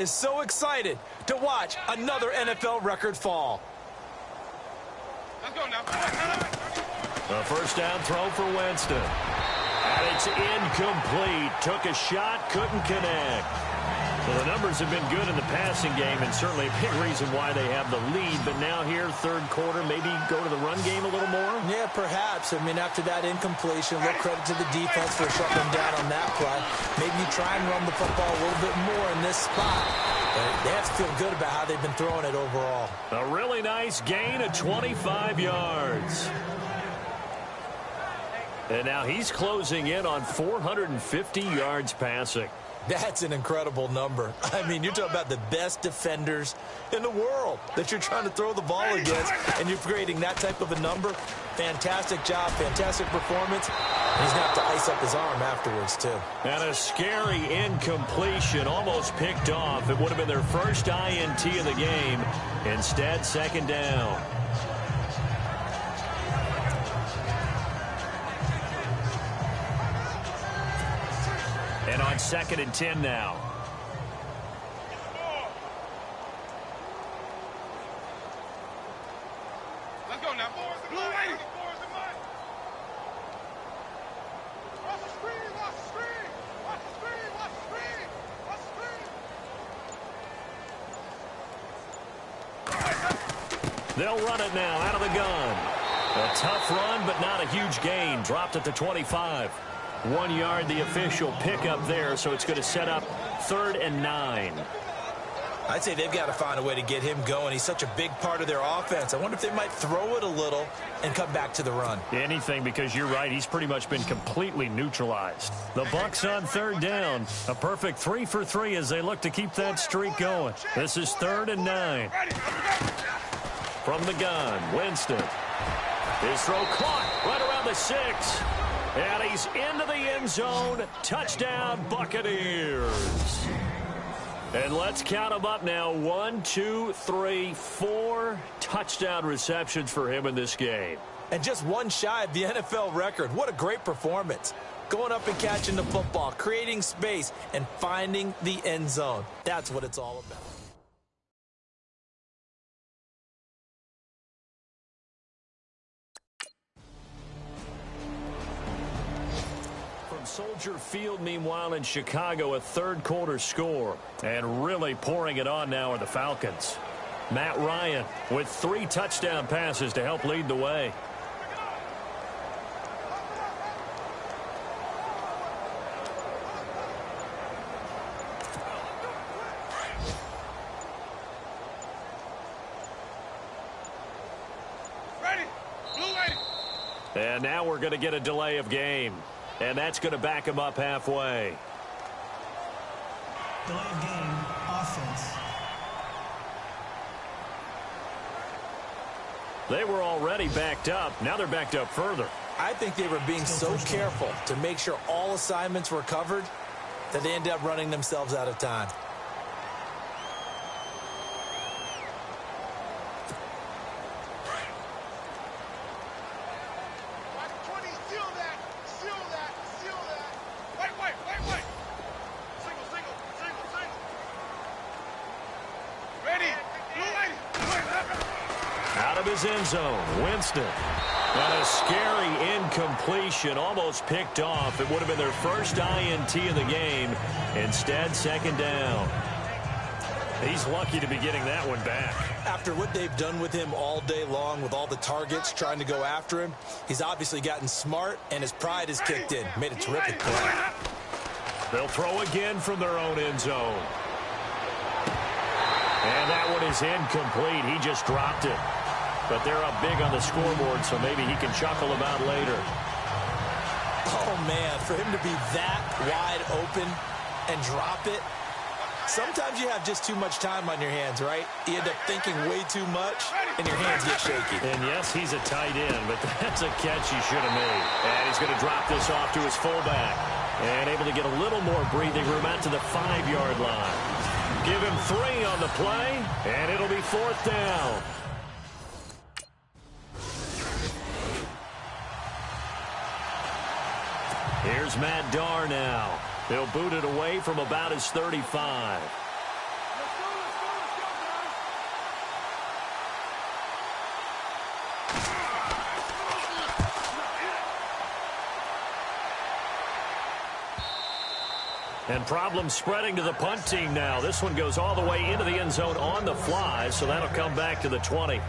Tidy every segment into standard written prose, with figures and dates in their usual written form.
is so excited to watch another NFL record fall. Let's go now. A first down throw for Winston. And it's incomplete. Took a shot, couldn't connect. Well, the numbers have been good in the passing game, and certainly a big reason why they have the lead. But now here, third quarter, maybe go to the run game a little more? Yeah, perhaps. I mean, after that incompletion, a little credit to the defense for shutting them down on that play. Maybe you try and run the football a little bit more in this spot. But they have to feel good about how they've been throwing it overall. A really nice gain of 25 yards. And now he's closing in on 450 yards passing. That's an incredible number. I mean, you're talking about the best defenders in the world that you're trying to throw the ball against, and you're creating that type of a number. Fantastic job, fantastic performance. He's going to have to ice up his arm afterwards, too. And a scary incompletion, almost picked off. It would have been their first INT of the game. Instead, second down. And on 2nd and 10 now. Let's go now. Blue lady. Watch the screen. Watch the screen. Watch the screen. Watch the screen. Watch the screen. They'll run it now out of the gun. A tough run, but not a huge gain. Dropped at the 25. 1 yard, the official pickup there, so it's going to set up 3rd and 9. I'd say they've got to find a way to get him going. He's such a big part of their offense. I wonder if they might throw it a little and come back to the run. Anything, because you're right, he's pretty much been completely neutralized. The Bucs on 3rd down. A perfect 3 for 3 as they look to keep that streak going. This is 3rd and 9. From the gun, Winston. His throw caught right around the 6. And he's into the end zone. Touchdown, Buccaneers. And let's count them up now. 1, 2, 3, 4 touchdown receptions for him in this game. And just one shy of the NFL record. What a great performance. Going up and catching the football, creating space, and finding the end zone. That's what it's all about. Soldier Field, meanwhile, in Chicago, a third quarter score. And really pouring it on now are the Falcons. Matt Ryan with 3 touchdown passes to help lead the way. Ready. Blue lady. And now we're going to get a delay of game. And that's going to back him up halfway. Delay of game, offense. They were already backed up. Now they're backed up further. I think they were being so careful to make sure all assignments were covered that they ended up running themselves out of time. His end zone, Winston. And a scary incompletion, almost picked off. It would have been their first INT of the game. Instead, second down. He's lucky to be getting that one back. After what they've done with him all day long, with all the targets trying to go after him, he's obviously gotten smart, and his pride has kicked in. Made a terrific play. They'll throw again from their own end zone. And that one is incomplete. He just dropped it. But they're up big on the scoreboard, so maybe he can chuckle about later. Oh, man, for him to be that wide open and drop it. Sometimes you have just too much time on your hands, right? You end up thinking way too much, and your hands get shaky. And, yes, he's a tight end, but that's a catch he should have made. And he's going to drop this off to his fullback. And able to get a little more breathing room out to the 5-yard line. Give him 3 on the play, and it'll be 4th down. Here's Matt Darr now. He'll boot it away from about his 35. And problems spreading to the punt team now. This one goes all the way into the end zone on the fly, so that'll come back to the 20.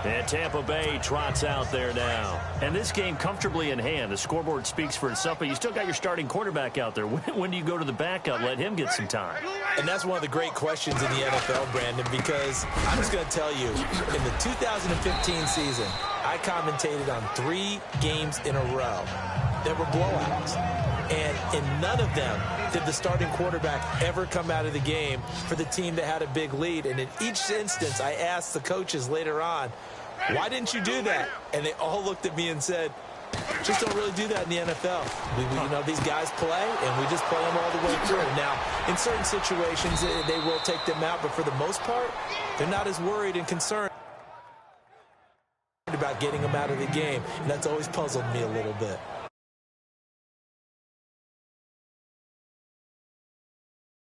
And Tampa Bay trots out there now. And this game comfortably in hand. The scoreboard speaks for itself, but you still got your starting quarterback out there. When do you go to the backup, let him get some time? And that's one of the great questions in the NFL, Brandon, because I'm just going to tell you, in the 2015 season, I commentated on 3 games in a row that were blowouts. And in none of them did the starting quarterback ever come out of the game for the team that had a big lead. And in each instance, I asked the coaches later on, why didn't you do that? And they all looked at me and said, just don't really do that in the NFL. You know, these guys play, and we just play them all the way through. Now, in certain situations, they will take them out, but for the most part, they're not as worried and concerned about getting them out of the game. And that's always puzzled me a little bit.